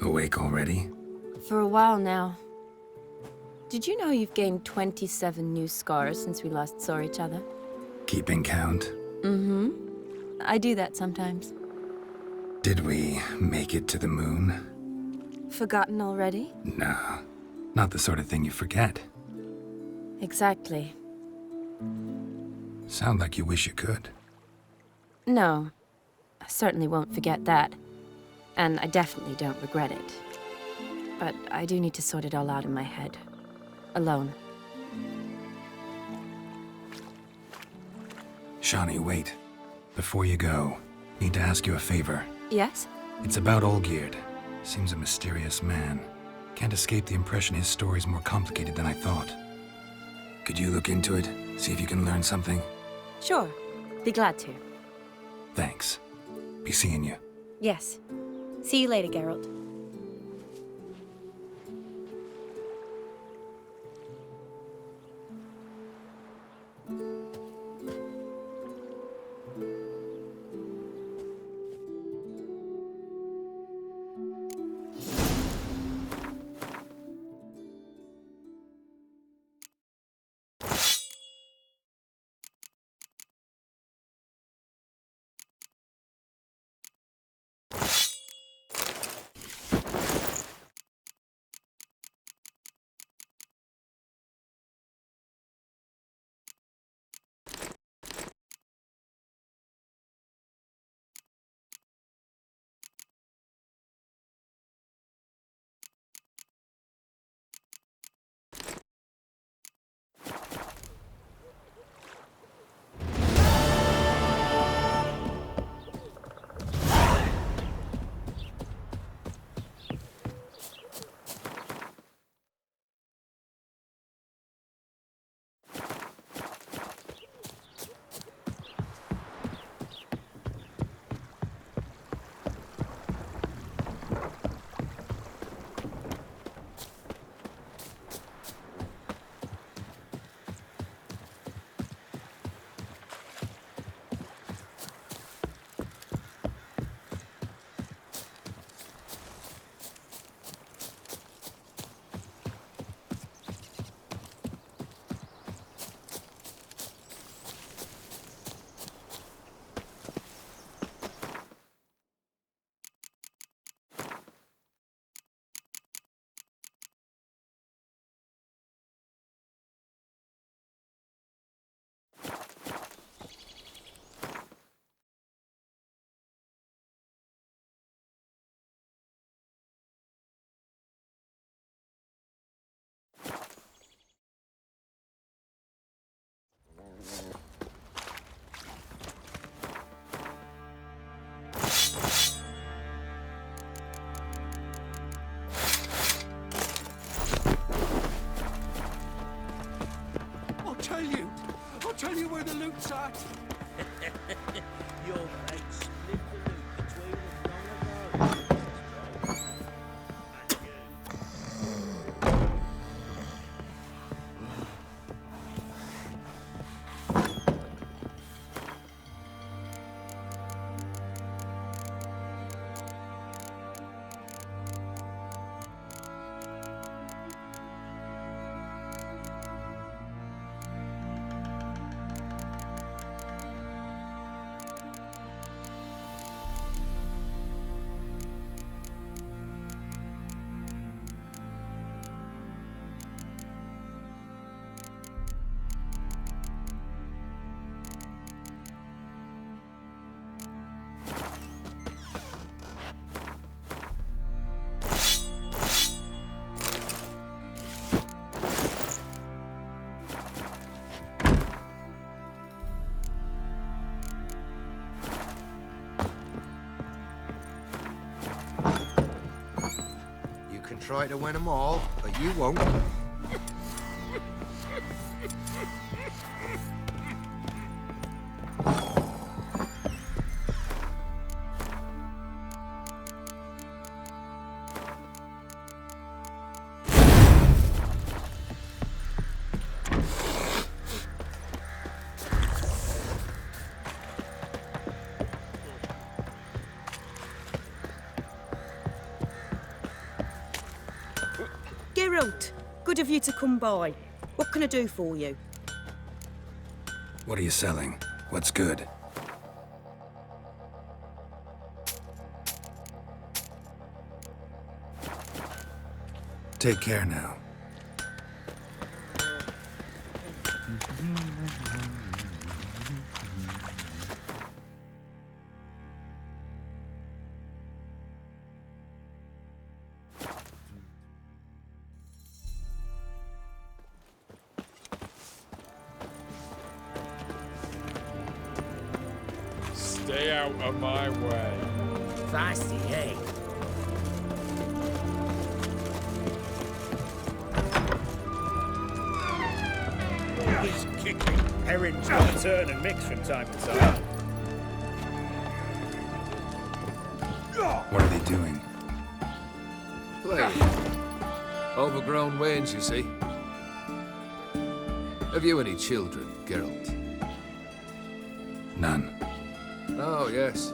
Awake already? For a while now. Did you know you've gained 27 new scars since we last saw each other? Keeping count? Mm-hmm. I do that sometimes. Did we make it to the moon? Forgotten already? No, not the sort of thing you forget. Exactly. Sound like you wish you could. No. I certainly won't forget that. And I definitely don't regret it. But I do need to sort it all out in my head. Alone. Shani, wait. Before you go, need to ask you a favor. Yes? It's about Olgierd. Seems a mysterious man. Can't escape the impression his story's more complicated than I thought. Could you look into it? See if you can learn something? Sure. Be glad to. Thanks. Be seeing you. Yes. See you later, Geralt. I'll tell you where the loot's at. Your mate split the loot between us long ago. Try to win them all, but you won't. Geralt, good of you to come by. What can I do for you? What are you selling? What's good? Take care now. Stay out of my way. Feisty, eh? He's kicking. Herons will turn and mix from time to time. What are they doing? Playing. Overgrown wains, you see. Have you any children, Geralt? None. Oh, yes.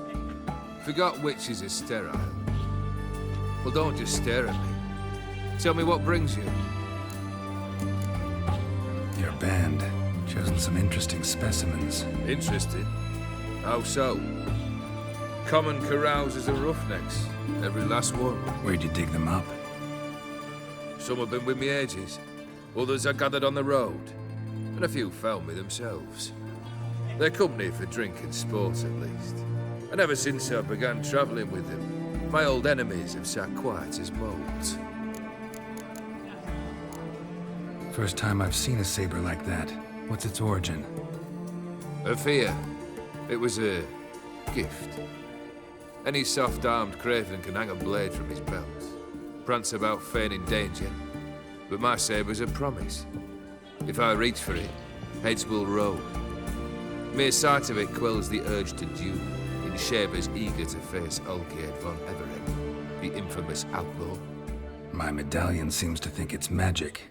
Forgot witches are sterile. Well, don't just stare at me. Tell me what brings you. Your band. Chosen some interesting specimens. Interested? How so? Common carousers are roughnecks. Every last one. Where'd you dig them up? Some have been with me ages. Others I gathered on the road. And a few found me themselves. They're company for drink and sport, at least. And ever since I began travelling with them, my old enemies have sat quiet as moles. First time I've seen a saber like that. What's its origin? A fear. It was a gift. Any soft-armed craven can hang a blade from his belt, prance about feigning danger, but my saber's a promise. If I reach for it, heads will roll. Mere sight of it quells the urge to duel, in shavers eager to face Olgierd von Everett, the infamous outlaw. My medallion seems to think it's magic.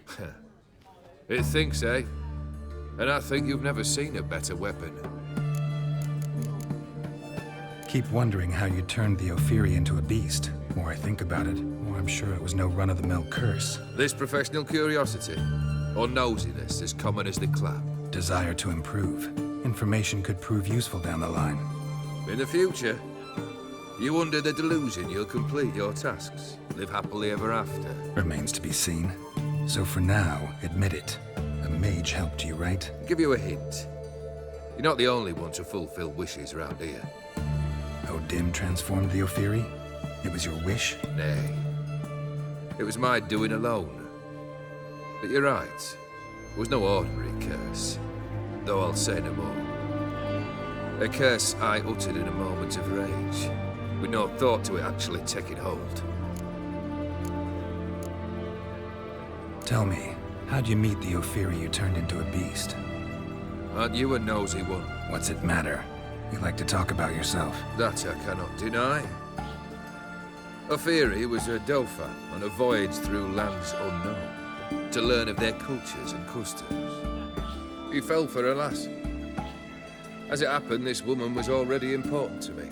It thinks, eh? And I think you've never seen a better weapon. Keep wondering how you turned the Ophiri into a beast. The more I think about it, the more I'm sure it was no run-of-the-mill curse. This professional curiosity, or nosiness as common as the clap. Desire to improve. Information could prove useful down the line. In the future, you under the delusion you'll complete your tasks, live happily ever after. Remains to be seen. So for now, admit it. A mage helped you, right? Give you a hint. You're not the only one to fulfill wishes round here. Odin transformed the Ophiri? It was your wish? Nay. It was my doing alone. But you're right. It was no ordinary curse. Though I'll say no more. A curse I uttered in a moment of rage, with no thought to it actually taking hold. Tell me, how'd you meet the Ophiri you turned into a beast? Aren't you a nosy one? What's it matter? You like to talk about yourself. That I cannot deny. Ophiri was a Dauphin on a voyage through lands unknown, to learn of their cultures and customs. He fell for a lass. As it happened, this woman was already important to me.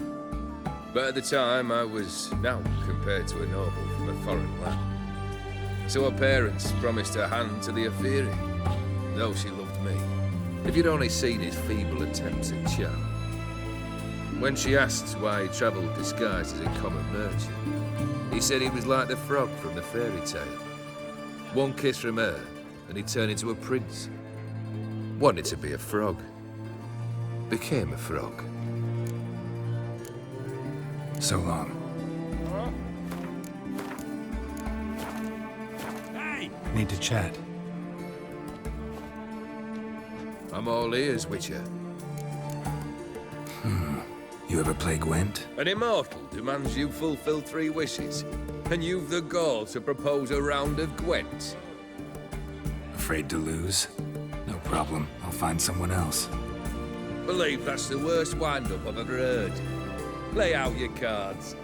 But at the time, I was naught compared to a noble from a foreign land. So her parents promised her hand to the Ophiri, though she loved me. If you'd only seen his feeble attempts at charm. When she asked why he travelled disguised as a common merchant, he said he was like the frog from the fairy tale. One kiss from her, and he turned into a prince. Wanted to be a frog. Became a frog. So long. Hey! Need to chat. I'm all ears, Witcher. You ever play Gwent? An immortal demands you fulfill 3 wishes, and you've the gall to propose a round of Gwent. Afraid to lose? No problem. I'll find someone else. Believe that's the worst wind-up I've ever heard. Lay out your cards.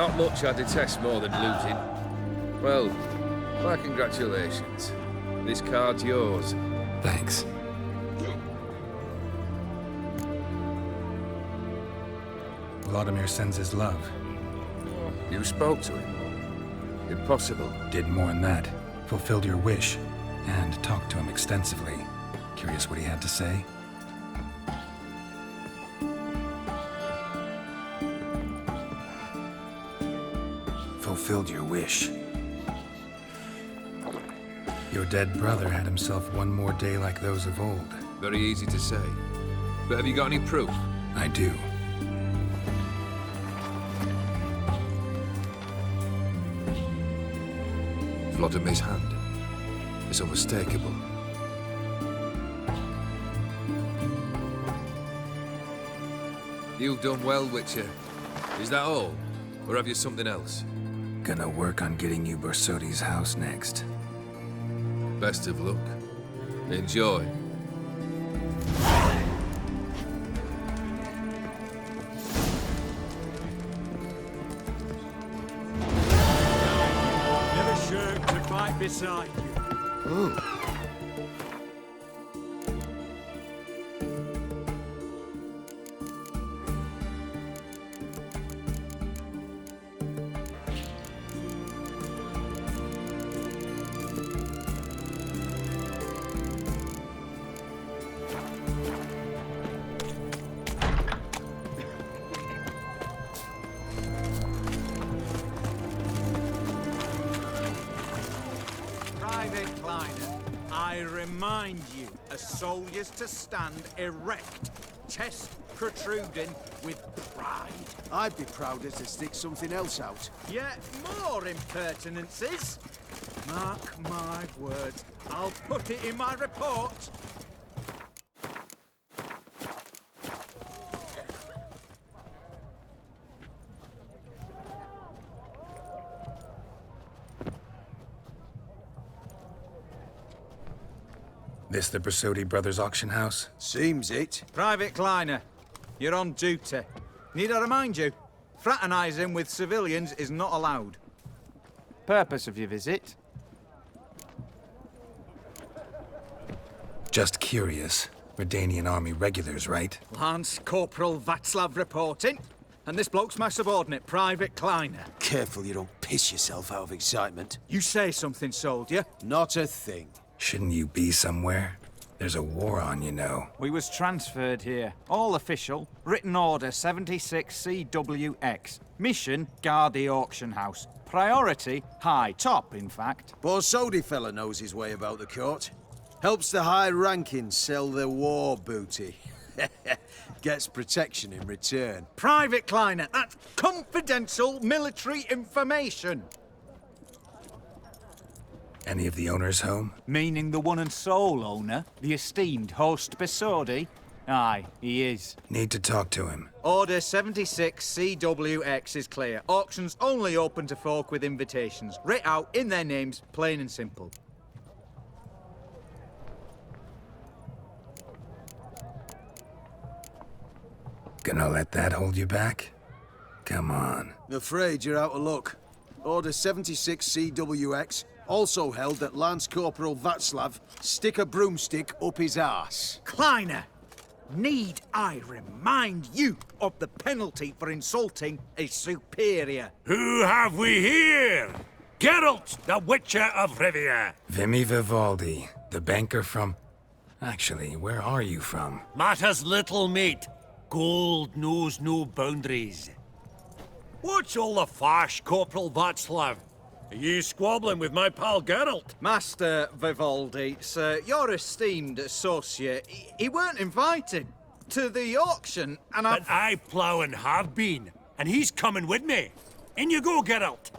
Not much I detest more than looting. Well, my congratulations. This card's yours. Thanks. Vladimir sends his love. You spoke to him? Impossible. Did more than that. Fulfilled your wish. And talked to him extensively. Curious what he had to say? Fulfilled your wish. Your dead brother had himself one more day like those of old. Very easy to say. But have you got any proof? I do. Vladimir's hand. It's unmistakable. You've done well, Witcher. Is that all? Or have you something else? Gonna work on getting you Bersodi's house next. Best of luck. Enjoy. Never shirk to fight beside you. Private Kleiner, I remind you, a soldier's to stand erect, chest protruding with pride. I'd be prouder to stick something else out. Yet more impertinences. Mark my words, I'll put it in my report. This the Bersodi Brothers auction house? Seems it. Private Kleiner, you're on duty. Need I remind you? Fraternizing with civilians is not allowed. Purpose of your visit? Just curious. Redanian army regulars, right? Lance Corporal Václav reporting. And this bloke's my subordinate, Private Kleiner. Careful you don't piss yourself out of excitement. You say something, soldier. Not a thing. Shouldn't you be somewhere? There's a war on, you know. We was transferred here. All official. Written order 76 CWX. Mission, guard the auction house. Priority, high. Top, in fact. Bersodi fella knows his way about the court. Helps the high-rankings sell their war booty. Gets protection in return. Private Kleiner, that's confidential military information. Any of the owners home? Meaning the one and sole owner, the esteemed host Bersodi? Aye, he is. Need to talk to him. Order 76 CWX is clear. Auctions only open to folk with invitations. Writ out in their names, plain and simple. Gonna let that hold you back? Come on. Afraid you're out of luck. Order 76 CWX also held that Lance Corporal Václav stick a broomstick up his arse. Kleiner, need I remind you of the penalty for insulting a superior? Who have we here? Geralt, the Witcher of Rivia. Vimy Vivaldi, the banker from... Actually, where are you from? Matters little, mate. Gold knows no boundaries. What's all the fash, Corporal Václav? Are you squabbling with my pal Geralt? Master Vivaldi, sir, your esteemed associate, he weren't invited to the auction, and But I plough and have been, and he's coming with me. In you go, Geralt.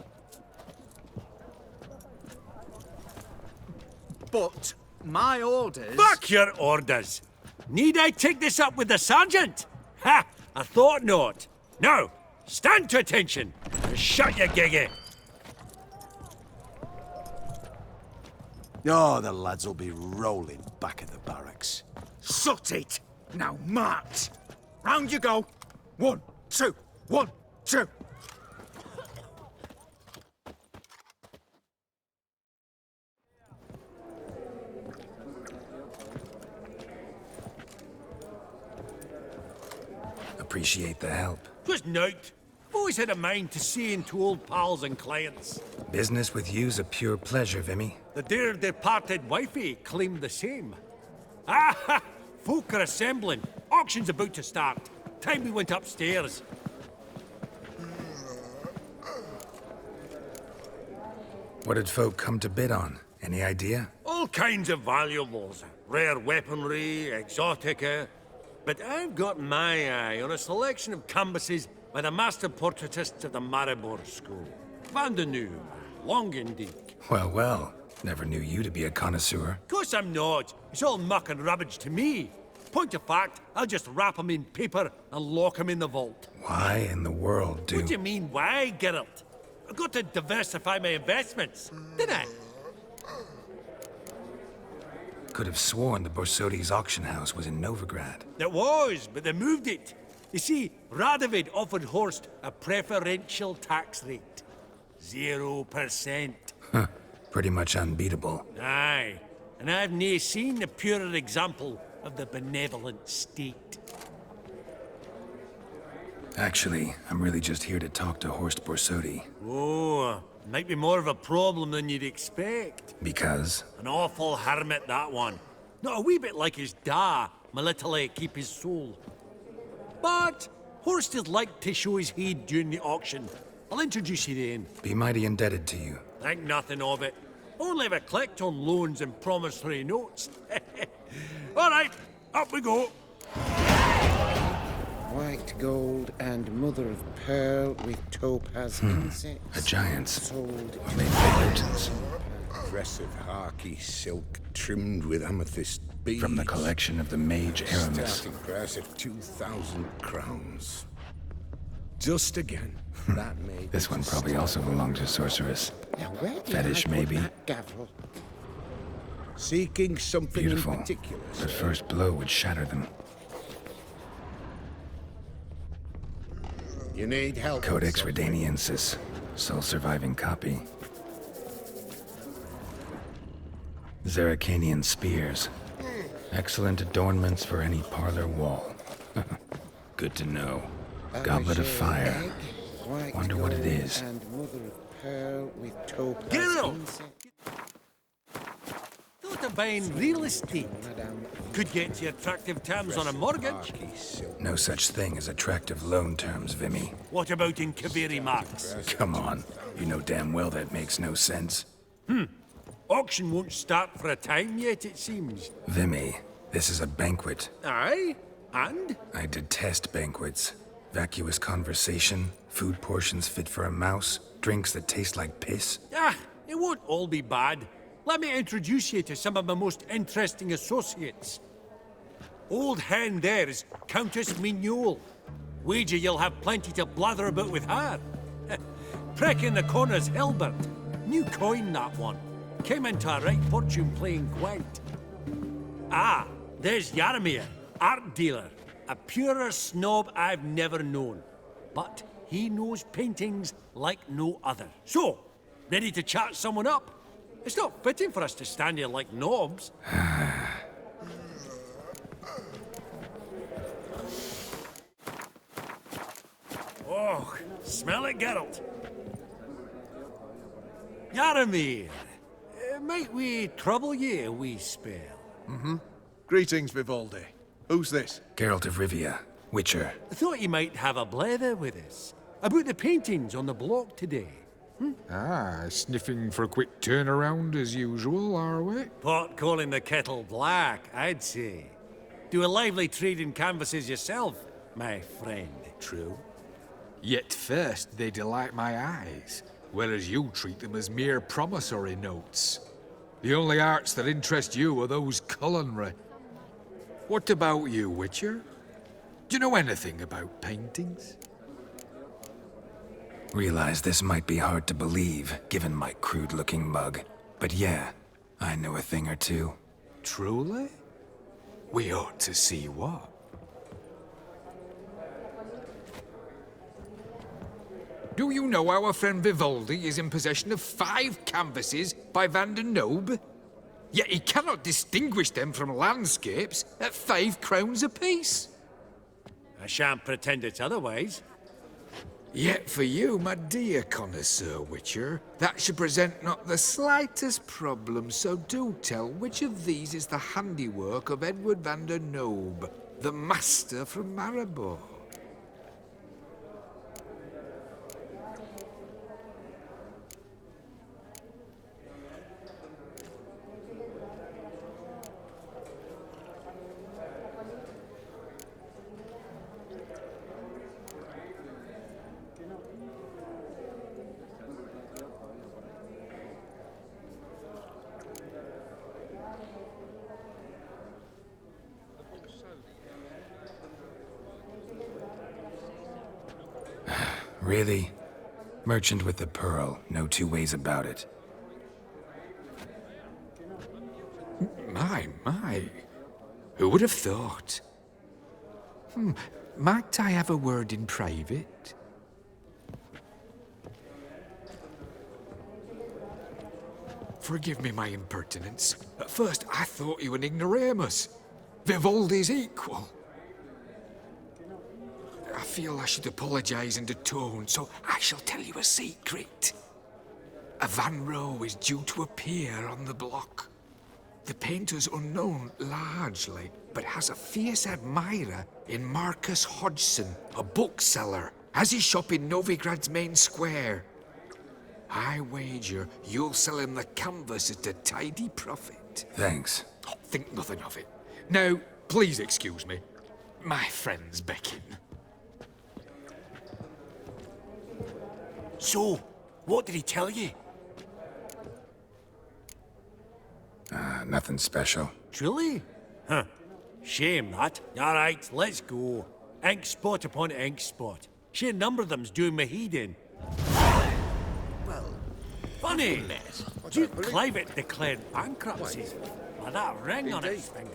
But my orders... Fuck your orders! Need I take this up with the sergeant? Ha! I thought not. Now, stand to attention and shut your giggy. Oh, the lads will be rolling back at the barracks. Shut it! Now march! Round you go! 1, 2, 1, 2. appreciate the help. Just nout. I've always had a mind to see into old pals and clients. Business with you's a pure pleasure, Vimy. The dear departed wifey claimed the same. Ah! Folk are assembling. Auction's about to start. Time we went upstairs. What did folk come to bid on? Any idea? All kinds of valuables. Rare weaponry, exotica. But I've got my eye on a selection of canvases by the master portraitists of the Maribor School. Van de Nieuw, long indeed. Well, well. Never knew you to be a connoisseur. Of course I'm not. It's all muck and rubbish to me. Point of fact, I'll just wrap 'em in paper and lock 'em in the vault. Why in the world do... What do you mean, why, Geralt? I've got to diversify my investments, didn't I? Could have sworn the Borsodi's auction house was in Novigrad. It was, but they moved it. You see, Radovid offered Horst a preferential tax rate. 0%. Huh. Pretty much unbeatable. Aye, and I've nae seen a purer example of the benevolent state. Actually, I'm really just here to talk to Horst Borsodi. Oh, might be more of a problem than you'd expect. Because? An awful hermit, that one. Not a wee bit like his da, my little keep his soul. But Horst is like to show his head during the auction. I'll introduce you then. Be mighty indebted to you. Think nothing of it. Only ever collect on loans and promissory notes. All right, up we go. White gold and mother of pearl with topaz insects. A giant's. Sold Or maybe Layton's. Impressive harky silk trimmed with amethyst beads. From the collection of the mage Aramis. Starting price of 2,000 crowns. Just again. That made This one probably also belonged to Sorceress. Now, where did Fetish, I put maybe. that gavel? seeking something Beautiful. in particular. But first blow would shatter them. You need help. Codex Redaniensis. Sole surviving copy. Zeracanian spears. Excellent adornments for any parlor wall. Good to know. Goblet of fire. Wonder what it is. And mother of pearl with topaz Geralt! insect. Thought of buying real estate. Could get you attractive terms on a mortgage. No such thing as attractive loan terms, Vimy. What about in Kaviri Marks? Come on. You know damn well that makes no sense. Auction won't start for a time yet, it seems. Vimy, this is a banquet. Aye? And? I detest banquets. Vacuous conversation, food portions fit for a mouse, drinks that taste like piss. Ah, it won't all be bad. Let me introduce you to some of my most interesting associates. Old hen there is Countess Mignole. Wager you'll have plenty to blather about with her. Prick in the corner's Hilbert. New coin, that one. Came into a right fortune playing Gwent. Ah, there's Jaromir, art dealer. A purer snob I've never known. But he knows paintings like no other. So, ready to chat someone up? It's not fitting for us to stand here like knobs. Oh, smell it, Geralt. Jaromir, might we trouble ye a wee spell? Greetings, Vivaldi. Who's this? Geralt of Rivia, Witcher. I thought you might have a blather with us about the paintings on the block today. Ah, sniffing for a quick turnaround as usual, are we? Pot calling the kettle black, I'd say. Do a lively trade in canvases yourself, my friend. True. Yet first they delight my eyes, whereas you treat them as mere promissory notes. The only arts that interest you are those culinary. What about you, Witcher? Do you know anything about paintings? Realize this might be hard to believe, given my crude-looking mug. But yeah, I know a thing or two. Truly? We ought to see what. Do you know our friend Vivaldi is in possession of 5 canvases by Van der Nobe? Yet he cannot distinguish them from landscapes at 5 crowns apiece. I shan't pretend it's otherwise. Yet for you, my dear connoisseur Witcher, that should present not the slightest problem, so do tell which of these is the handiwork of Edward van der Noob, the master from Maribor. Really? Merchant with the pearl, no two ways about it. My. Who would have thought? Might I have a word in private? Forgive me my impertinence. At first, I thought you an ignoramus. Vivaldi's equal. I feel I should apologize and atone, so I shall tell you a secret. A Van Row is due to appear on the block. The painter's unknown, largely, but has a fierce admirer in Marcus Hodgson, a bookseller, has his shop in Novigrad's main square. I wager you'll sell him the canvas at a tidy profit. Thanks. Oh, think nothing of it. Now, please excuse me. My friends beckon. So, what did he tell you? Nothing special. Truly? Huh. Shame that. All right, let's go. Ink spot upon ink spot. Sheer number of them's doing me heed in. Well, funny. Duke Clivet declared bankruptcy. With that ring on his finger.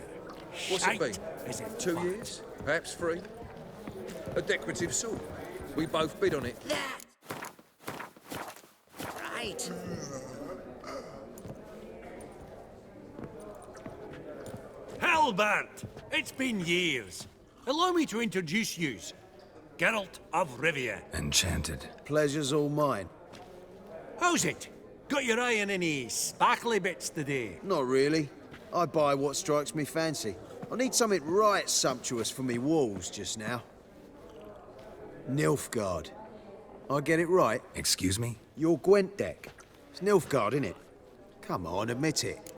What's it been? Is it 2 years? Perhaps 3? A decorative sword. We both bid on it. Right. Halbert! It's been years. Allow me to introduce yous. Geralt of Rivia. Enchanted. Pleasure's all mine. How's it? Got your eye on any sparkly bits today? Not really. I buy what strikes me fancy. I need something right sumptuous for me walls just now. Nilfgaard. I get it right? Excuse me? Your Gwent deck. It's Nilfgaard, innit? Come on, admit it.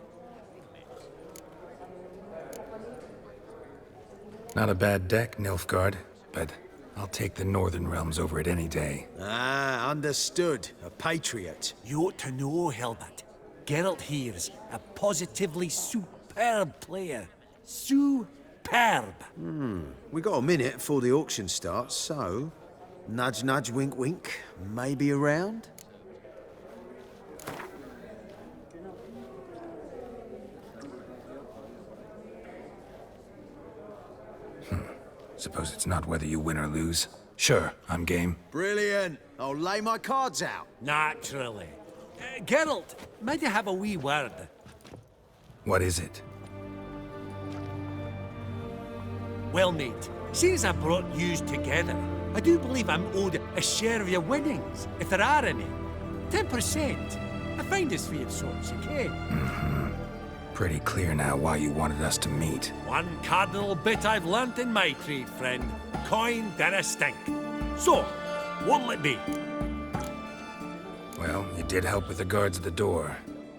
Not a bad deck, Nilfgaard, but I'll take the Northern Realms over it any day. Ah, understood. A patriot. You ought to know, Hilbert. Geralt here's a positively superb player. Superb. We got a minute before the auction starts, so... Nudge, nudge, wink, wink. Maybe around? Suppose it's not whether you win or lose. Sure, I'm game. Brilliant. I'll lay my cards out. Naturally. Geralt, might I have a wee word? What is it? Well, mate, seeing as I brought yous together, I do believe I'm owed a share of your winnings, if there are any. 10%. I find this for your sorts, okay? Pretty clear now why you wanted us to meet. One cardinal bit I've learnt in my trade, friend. Coin dinna stink. So, what'll it be? Well, you did help with the guards at the door.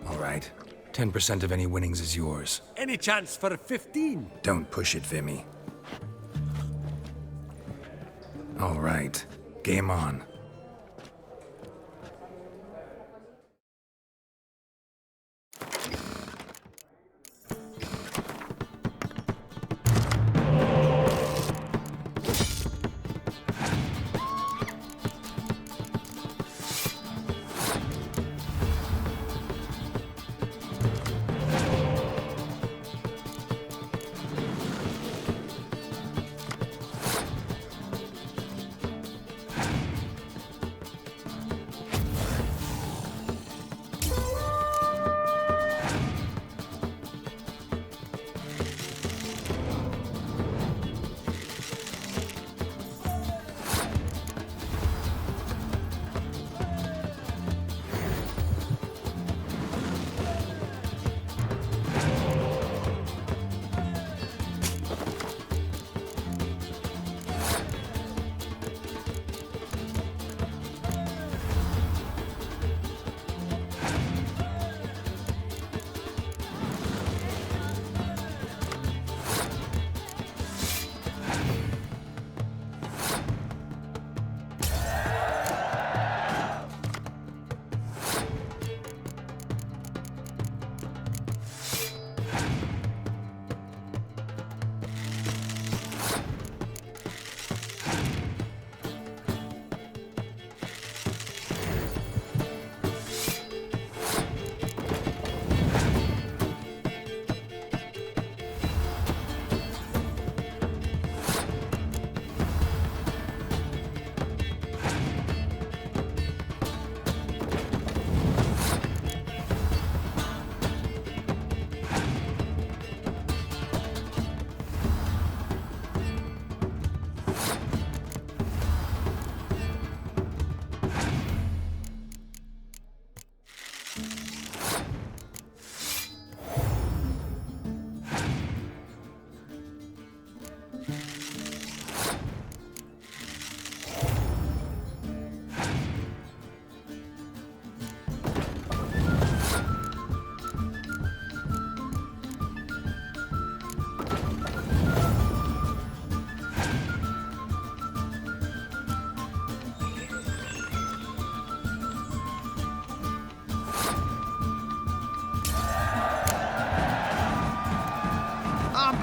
All right. 10% of any winnings is yours. Any chance for 15? Don't push it, Vimy. All right. Game on.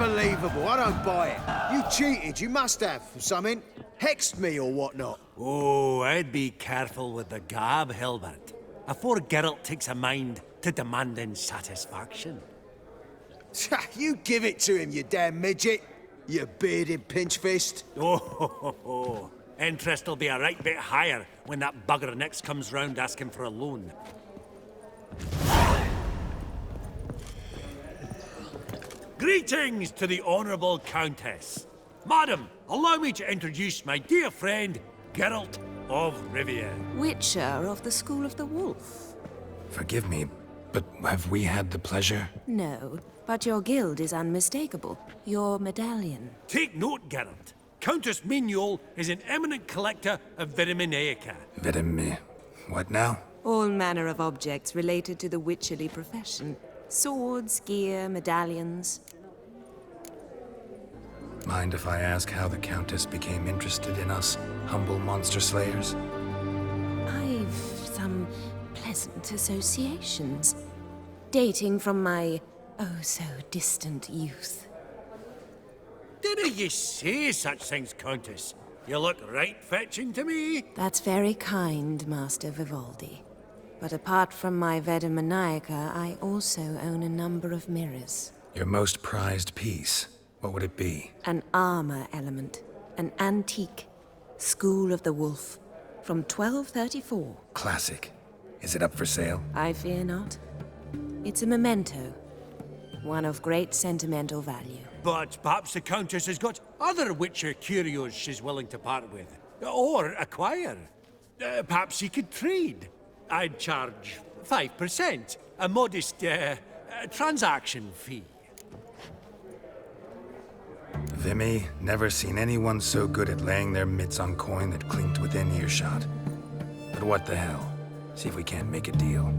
Unbelievable. I don't buy it. You cheated. You must have. Something. Hexed me or whatnot. Oh, I'd be careful with the gab, Hilbert. Afore Geralt takes a mind to demanding satisfaction. You give it to him, you damn midget. You bearded pinch-fist. Oh, interest will be a right bit higher when that bugger next comes round asking for a loan. Greetings to the Honourable Countess. Madam, allow me to introduce my dear friend, Geralt of Rivia. Witcher of the School of the Wolf. Forgive me, but have we had the pleasure? No, but your guild is unmistakable. Your medallion. Take note, Geralt. Countess Mignoul is an eminent collector of vitaminaica. What now? All manner of objects related to the witcherly profession. Swords, gear, medallions. Mind if I ask how the Countess became interested in us, humble monster slayers? I've some pleasant associations, dating from my oh-so-distant youth. Didn't you say such things, Countess? You look right fetching to me. That's very kind, Master Vivaldi. But apart from my Vedamaniaca, I also own a number of mirrors. Your most prized piece, what would it be? An armor element. An antique. School of the Wolf. From 1234. Classic. Is it up for sale? I fear not. It's a memento. One of great sentimental value. But perhaps the Countess has got other Witcher curios she's willing to part with. Or acquire. Perhaps he could trade. I'd charge 5%. A modest, transaction fee. Vimy, never seen anyone so good at laying their mitts on coin that clinked within earshot. But what the hell? See if we can't make a deal.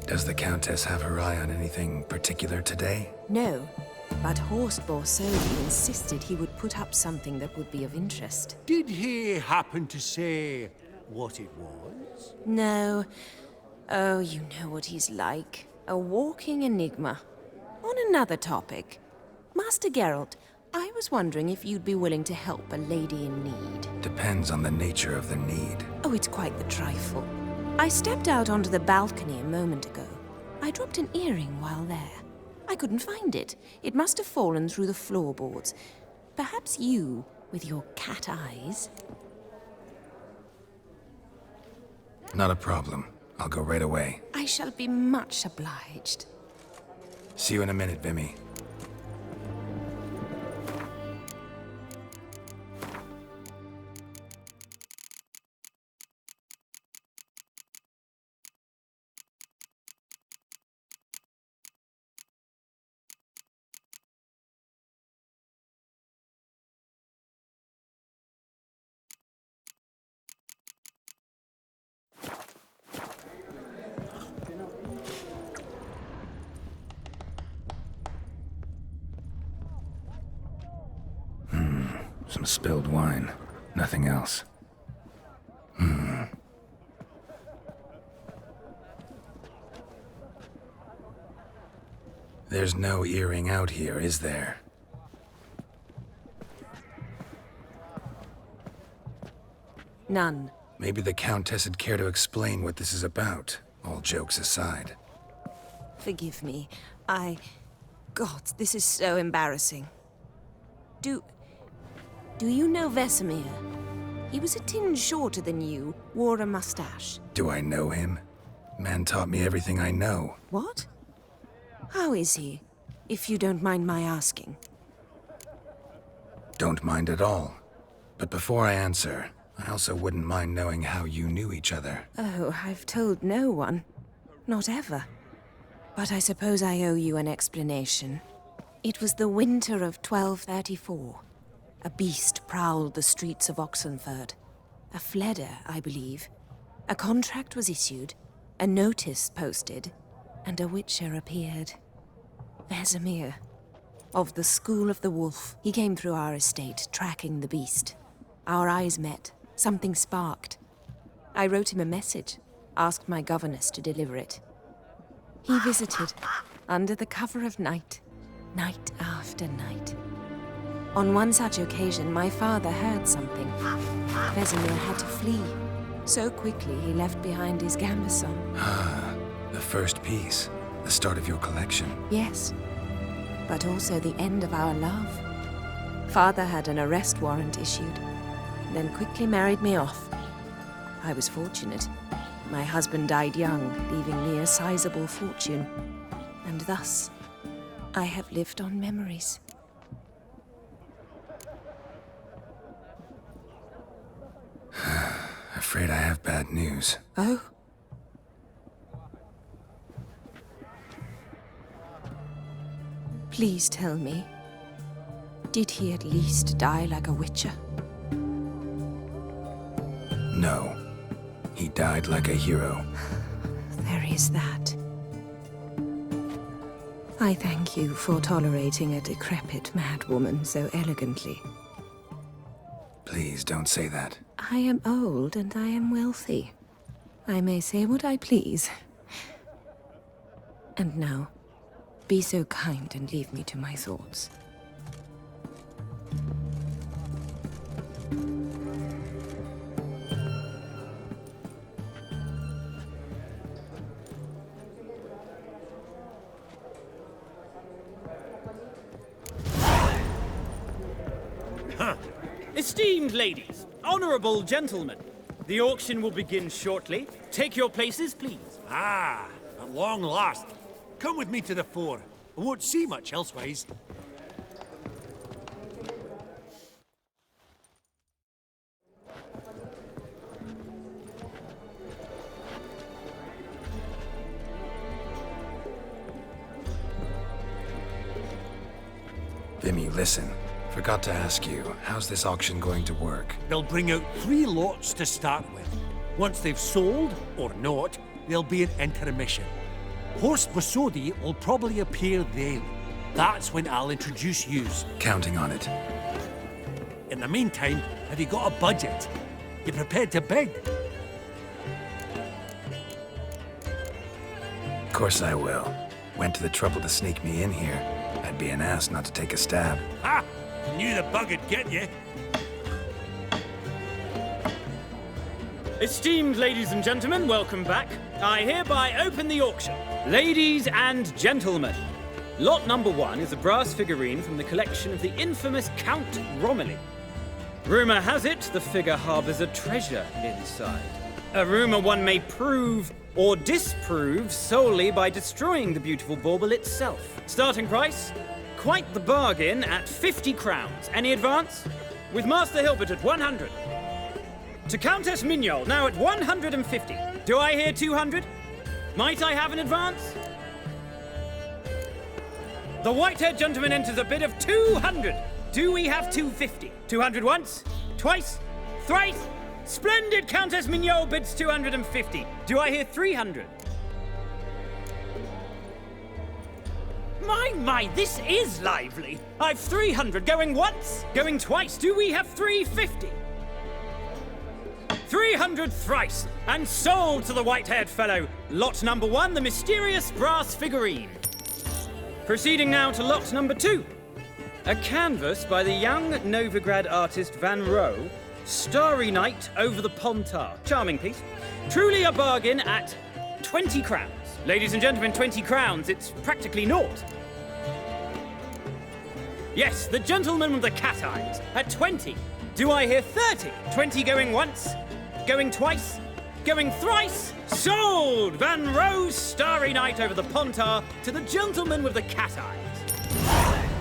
Does the Countess have her eye on anything particular today? No, but Horst Borsodi insisted he would put up something that would be of interest. Did he happen to say what it was? No. Oh, you know what he's like. A walking enigma. On another topic. Master Geralt, I was wondering if you'd be willing to help a lady in need. Depends on the nature of the need. Oh, it's quite the trifle. I stepped out onto the balcony a moment ago. I dropped an earring while there. I couldn't find it. It must have fallen through the floorboards. Perhaps you, with your cat eyes... Not a problem. I'll go right away. I shall be much obliged. See you in a minute, Vimy. Some spilled wine. Nothing else. There's no earring out here, is there? None. Maybe the Countess would care to explain what this is about, all jokes aside. Forgive me. God, this is so embarrassing. Do you know Vesemir? He was a tinge shorter than you, wore a mustache. Do I know him? Man taught me everything I know. What? How is he, if you don't mind my asking? Don't mind at all. But before I answer, I also wouldn't mind knowing how you knew each other. Oh, I've told no one. Not ever. But I suppose I owe you an explanation. It was the winter of 1234. A beast prowled the streets of Oxenford. A fleder, I believe. A contract was issued, a notice posted, and a witcher appeared. Vesemir, of the School of the Wolf. He came through our estate, tracking the beast. Our eyes met. Something sparked. I wrote him a message, asked my governess to deliver it. He visited, under the cover of night, night after night. On one such occasion, my father heard something. Vesemir had to flee. So quickly, he left behind his gambeson. Ah, the first piece. The start of your collection. Yes, but also the end of our love. Father had an arrest warrant issued, then quickly married me off. I was fortunate. My husband died young, leaving me a sizable fortune. And thus, I have lived on memories. Afraid I have bad news. Oh? Please tell me, did he at least die like a witcher? No. He died like a hero. There is that. I thank you for tolerating a decrepit madwoman so elegantly. Please don't say that. I am old and I am wealthy. I may say what I please. And now, be so kind and leave me to my thoughts. Esteemed ladies, honorable gentlemen, the auction will begin shortly. Take your places, please. Ah, at long last. Come with me to the fore. I won't see much elsewise. Vimy, listen. Forgot to ask you, how's this auction going to work? They'll bring out 3 lots to start with. Once they've sold, or not, there'll be an intermission. Horse Bosodi will probably appear then. That's when I'll introduce yous. Counting on it. In the meantime, have you got a budget? You prepared to bid? Of course I will. Went to the trouble to sneak me in here. I'd be an ass not to take a stab. Ha! Knew the bug'd get you. Esteemed ladies and gentlemen, welcome back. I hereby open the auction. Ladies and gentlemen, lot number 1 is a brass figurine from the collection of the infamous Count Romilly. Rumor has it the figure harbors a treasure inside. A rumor one may prove or disprove solely by destroying the beautiful bauble itself. Starting price? Quite the bargain at 50 crowns. Any advance? With Master Hilbert at 100. To Countess Mignol, now at 150. Do I hear 200? Might I have an advance? The white-haired gentleman enters a bid of 200. Do we have 250? 200 once? Twice? Thrice? Splendid! Countess Mignol bids 250. Do I hear 300? My, this is lively. I've 300 going once, going twice. Do we have 350? 300 thrice, and sold to the white-haired fellow. Lot number 1, the mysterious brass figurine. Proceeding now to lot number 2. A canvas by the young Novigrad artist Van Rohe, Starry Night over the Pontar. Charming piece. Truly a bargain at 20 crowns. Ladies and gentlemen, 20 crowns, it's practically naught. Yes, the gentleman with the cat eyes, at 20. Do I hear 30? 20 going once, going twice, going thrice? Sold! Van Rohe's Starry Night over the Pontar to the gentleman with the cat eyes.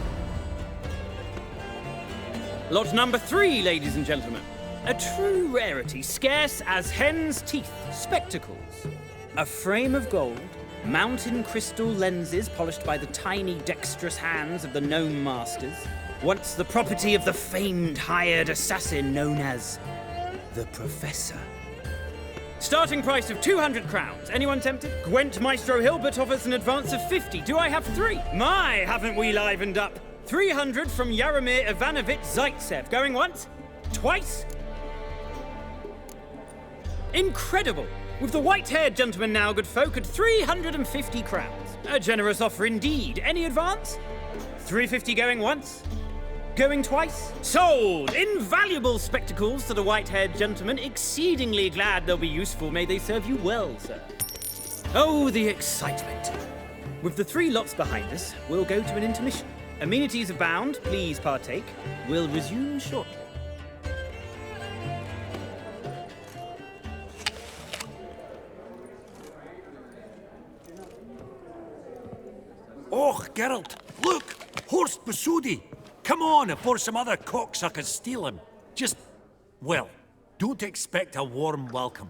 Lot number 3, ladies and gentlemen. A true rarity, scarce as hen's teeth. Spectacles. A frame of gold, mountain crystal lenses polished by the tiny, dexterous hands of the gnome masters. Once the property of the famed hired assassin known as the Professor. Starting price of 200 crowns. Anyone tempted? Gwent Maestro Hilbert offers an advance of 50. Do I have 3? My, haven't we livened up? 300 from Yaromir Ivanovich Zaitsev. Going once? Twice? Incredible! With the white-haired gentleman now, good folk, at 350 crowns. A generous offer indeed. Any advance? 350 going once? Going twice? Sold! Invaluable spectacles to the white-haired gentleman. Exceedingly glad they'll be useful. May they serve you well, sir. Oh, the excitement. With the 3 lots behind us, we'll go to an intermission. Amenities abound. Please partake. We'll resume shortly. Oh, Geralt, look! Horst Basudi! Come on before some other cocksuckers steal him. Just, well, don't expect a warm welcome.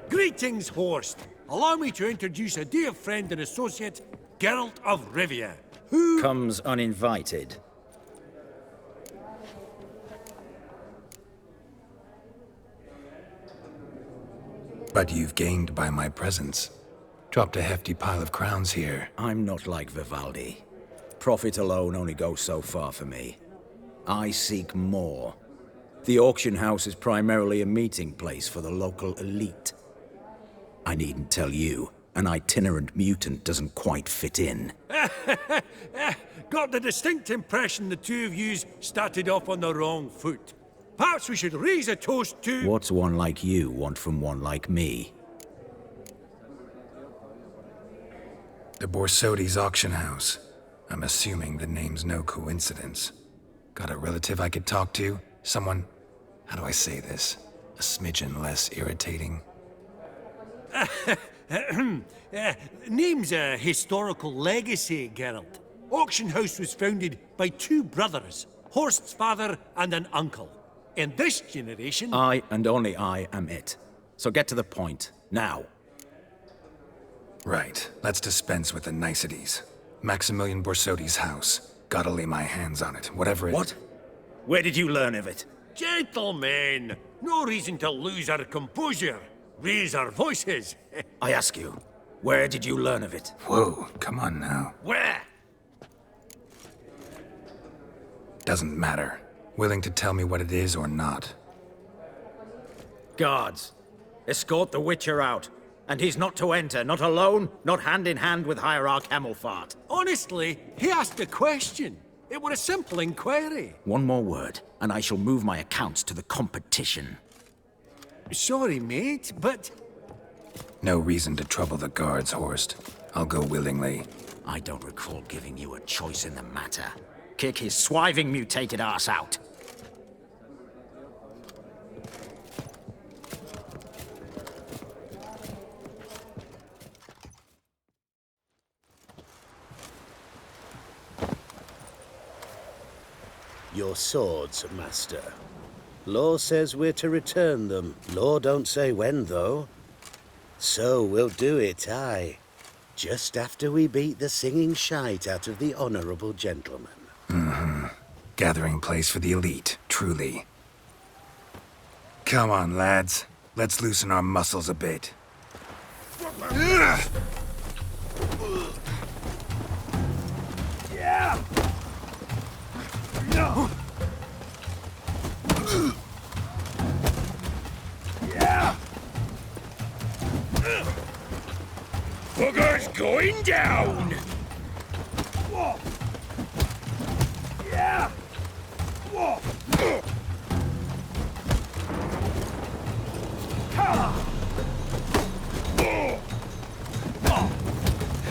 Greetings, Horst. Allow me to introduce a dear friend and associate, Geralt of Rivia, who comes uninvited. But you've gained by my presence. Dropped a hefty pile of crowns here. I'm not like Vivaldi. Profit alone only goes so far for me. I seek more. The auction house is primarily a meeting place for the local elite. I needn't tell you, an itinerant mutant doesn't quite fit in. got the distinct impression the two of yous started off on the wrong foot. Perhaps we should raise a toast to... What's one like you want from one like me? The Borsodi's auction house. I'm assuming the name's no coincidence. Got a relative I could talk to? Someone... how do I say this? A smidgen less irritating? Name's a historical legacy, Geralt. Auction house was founded by 2 brothers, Horst's father and an uncle. In this generation... I, and only I, am it. So get to the point, now. Right. Let's dispense with the niceties. Maximilian Borsodi's house. Gotta lay my hands on it, whatever it... What? Where did you learn of it? Gentlemen, no reason to lose our composure. Raise our voices. I ask you, where did you learn of it? Whoa, come on now. Where? Doesn't matter. Willing to tell me what it is or not? Guards, escort the Witcher out. And he's not to enter, not alone, not hand in hand with Hierarch Hemmelfart. Honestly, he asked a question. It were a simple inquiry. One more word, and I shall move my accounts to the competition. Sorry, mate, but... No reason to trouble the guards, Horst. I'll go willingly. I don't recall giving you a choice in the matter. Kick his swiving mutated ass out. Your swords, Master. Law says we're to return them. Law don't say when, though. So we'll do it, aye. Just after we beat the singing shite out of the honorable gentleman. Mm-hmm. Gathering place for the elite, truly. Come on, lads. Let's loosen our muscles a bit. Yeah! No! Yeah! Booger's going down! Whoa! Yeah! Whoa! Ha!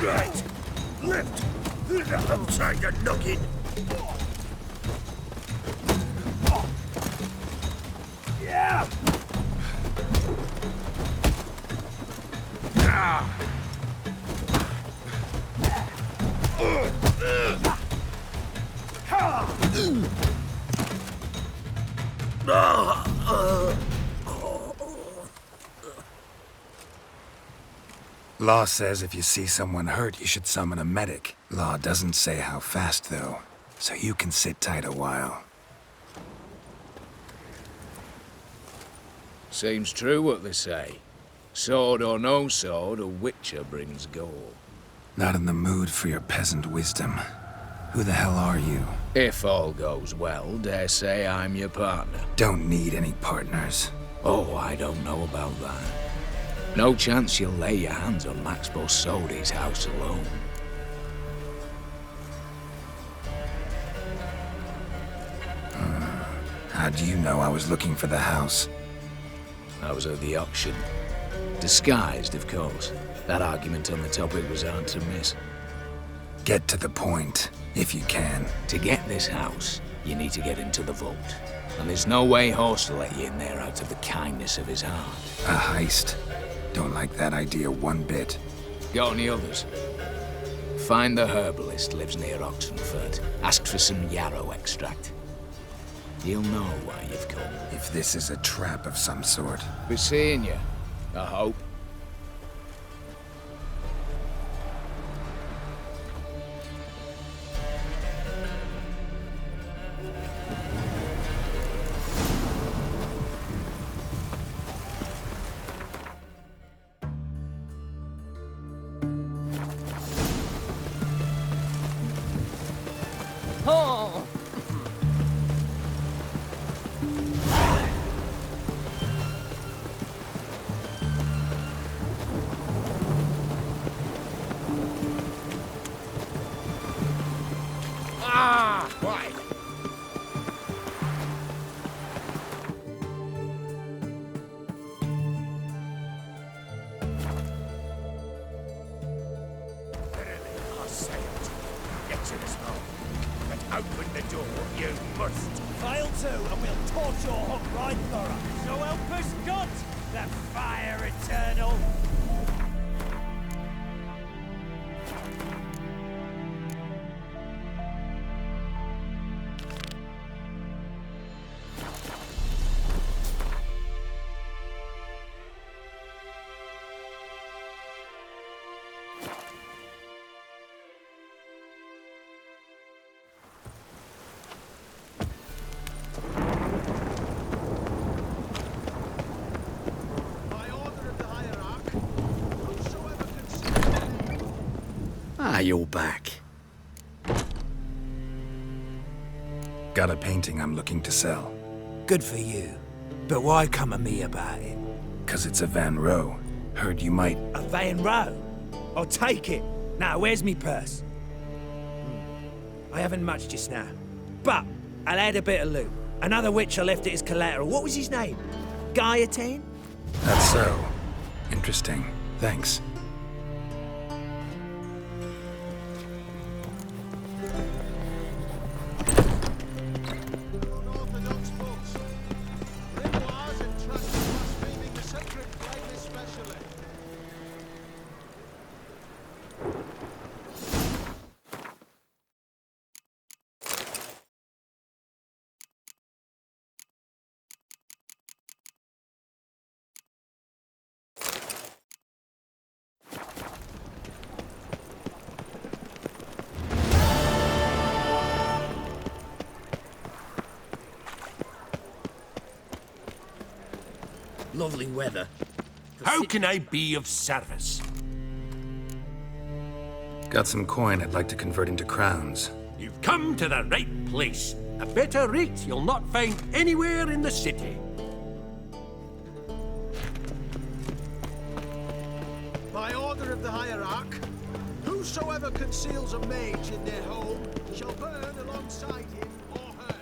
Right! Lift! Outside the noggin! Yeah! Law says if you see someone hurt, you should summon a medic. Law doesn't say how fast, though. so you can sit tight a while. Seems true what they say. Sword or no sword, a witcher brings gold. Not in the mood for your peasant wisdom. Who the hell are you? If all goes well, dare say I'm your partner. Don't need any partners. Oh, I don't know about that. No chance you'll lay your hands on Max Borsodi's house alone. How do you know I was looking for the house? I was at the auction. Disguised, of course. That argument on the topic was hard to miss. Get to the point, if you can. To get this house, you need to get into the vault. And there's no way Horst will let you in there out of the kindness of his heart. A heist? Don't like that idea one bit. Got any others? Find the herbalist lives near Oxenfurt. Ask for some yarrow extract. You'll know why you've come. If this is a trap of some sort. Be seeing you, I hope. Oh! Ah! Right. I say it. Get to this hole. But open the door, you must. Fail to, and we'll torch your hook right thorough. So help us God, the fire eternal. Ah, you're back. Got a painting I'm looking to sell. Good for you. But why come to me about it? 'Cause it's a Van Row. Heard you might... A Van Row? I'll take it. Now, where's me purse? I haven't much just now. But I'll add a bit of loot. Another witcher left it as collateral. What was his name? Gaiatane? That's so. Interesting. Thanks. Lovely weather. How can I be of service? Got some coin I'd like to convert into crowns. You've come to the right place. A better rate you'll not find anywhere in the city. By order of the hierarch, whosoever conceals a mage in their home shall burn alongside him or her.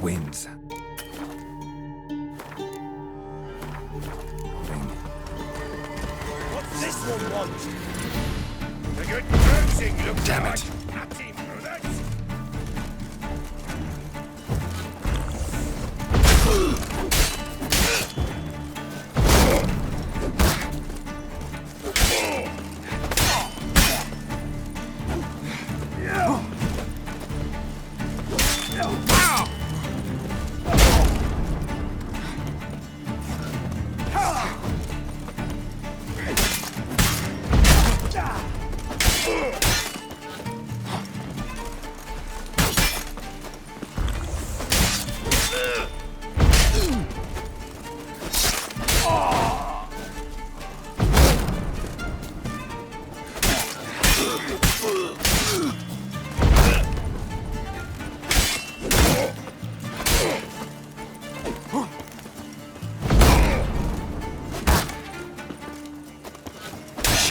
Winds. What's this one want? A good cursing looks Damn like. it. Happy for that.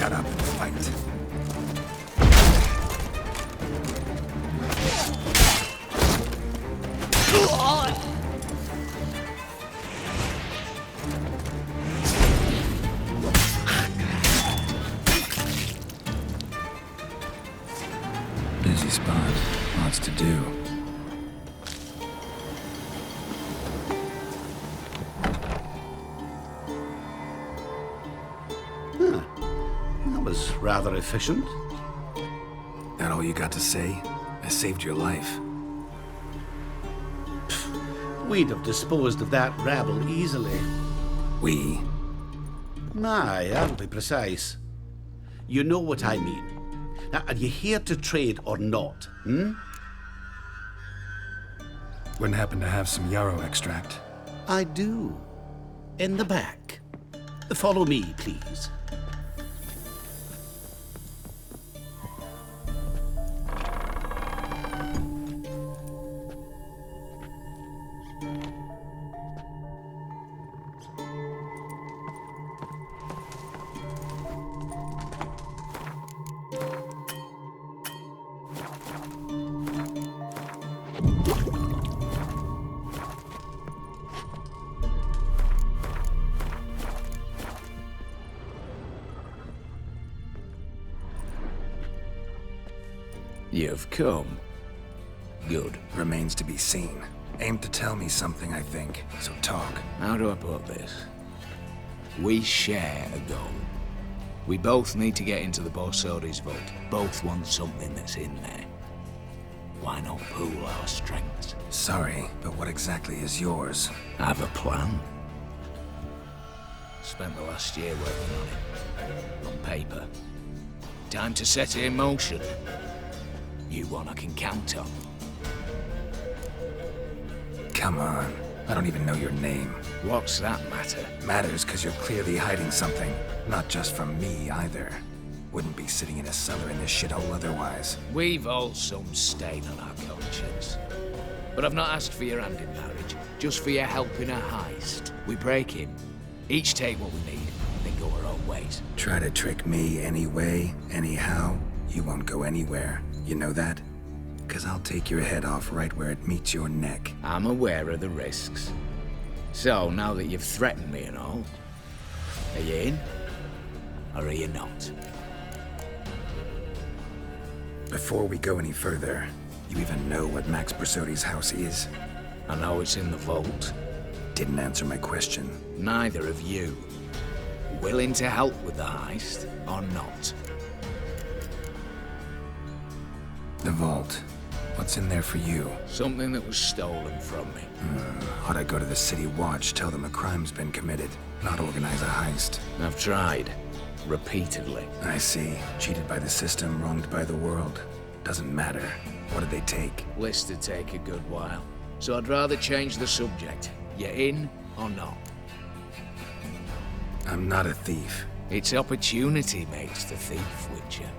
Shut up and fight. Busy spot. Lots to do. That was rather efficient. That all you got to say? I saved your life. We'd have disposed of that rabble easily. We? Aye, I'll be precise. You know what I mean. Now, are you here to trade or not, Wouldn't happen to have some yarrow extract. I do. In the back. Follow me, please. You've come. Good. Remains to be seen. Aim to tell me something, I think. So talk. How do I put this? We share a goal. We both need to get into the Borsodi's vault. Both want something that's in there. Why not pool our strengths? Sorry, but what exactly is yours? I have a plan. Spent the last year working on it. On paper. Time to set it in motion. You one I can count on. Come on. I don't even know your name. What's that matter? Matters because you're clearly hiding something. Not just from me, either. Wouldn't be sitting in a cellar in this shithole otherwise. We've all some stain on our conscience. But I've not asked for your hand in marriage, just for your help in a heist. We break in, each take what we need, then go our own ways. Try to trick me anyway, anyhow, you won't go anywhere. You know that? Because I'll take your head off right where it meets your neck. I'm aware of the risks. So, now that you've threatened me and all, are you in? Or are you not? Before we go any further, you even know what Max Borsodi's house is? I know it's in the vault. Didn't answer my question. Neither of you. Willing to help with the heist, or not? The vault. What's in there for you? Something that was stolen from me. Ought I go to the City Watch, tell them a crime's been committed, not organize a heist? I've tried. Repeatedly. I see. Cheated by the system, wronged by the world. Doesn't matter. What did they take? List to take a good while. So I'd rather change the subject. You in or not? I'm not a thief. It's opportunity makes the thief, Witcher.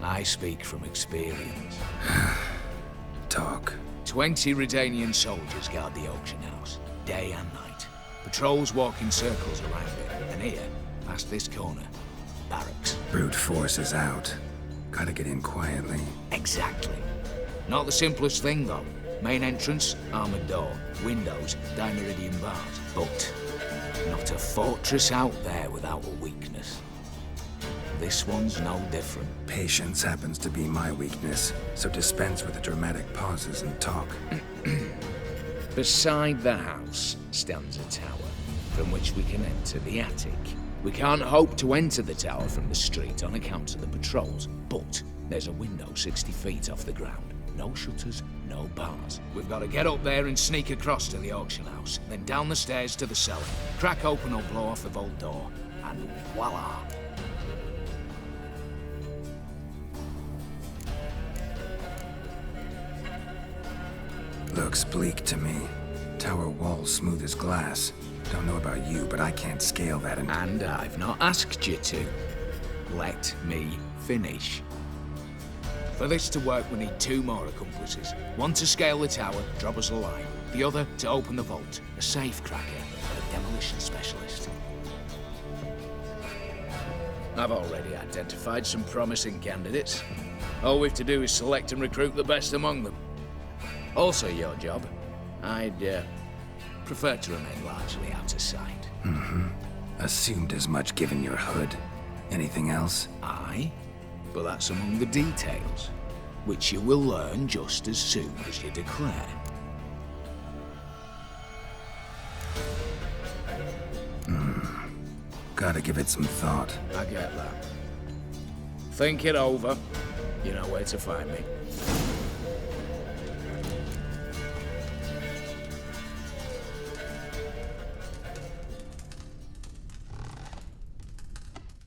I speak from experience. Talk. 20 Redanian soldiers guard the auction house, day and night. Patrols walk in circles around it, and here, past this corner, barracks. Brute force is out. Gotta get in quietly. Exactly. Not the simplest thing, though. Main entrance, armored door. Windows, dimeridian bars. But not a fortress out there without a weakness. This one's no different. Patience happens to be my weakness, so dispense with the dramatic pauses and talk. Beside the house stands a tower, from which we can enter the attic. We can't hope to enter the tower from the street on account of the patrols, but there's a window 60 feet off the ground. No shutters, no bars. We've got to get up there and sneak across to the auction house, then down the stairs to the cellar, crack open or blow off the vault door, and voila! Looks bleak to me. Tower wall's smooth as glass. Don't know about you, but I can't scale that and I've not asked you to. Let me finish. For this to work, we need 2 more accomplices. One to scale the tower, drop us a line. The other to open the vault. A safe cracker and a demolition specialist. I've already identified some promising candidates. All we've to do is select and recruit the best among them. Also your job. I'd prefer to remain largely out of sight. assumed as much given your hood. Anything else? Aye, but that's among the details, which you will learn just as soon as you declare. Gotta give it some thought. I get that. Think it over. You know where to find me.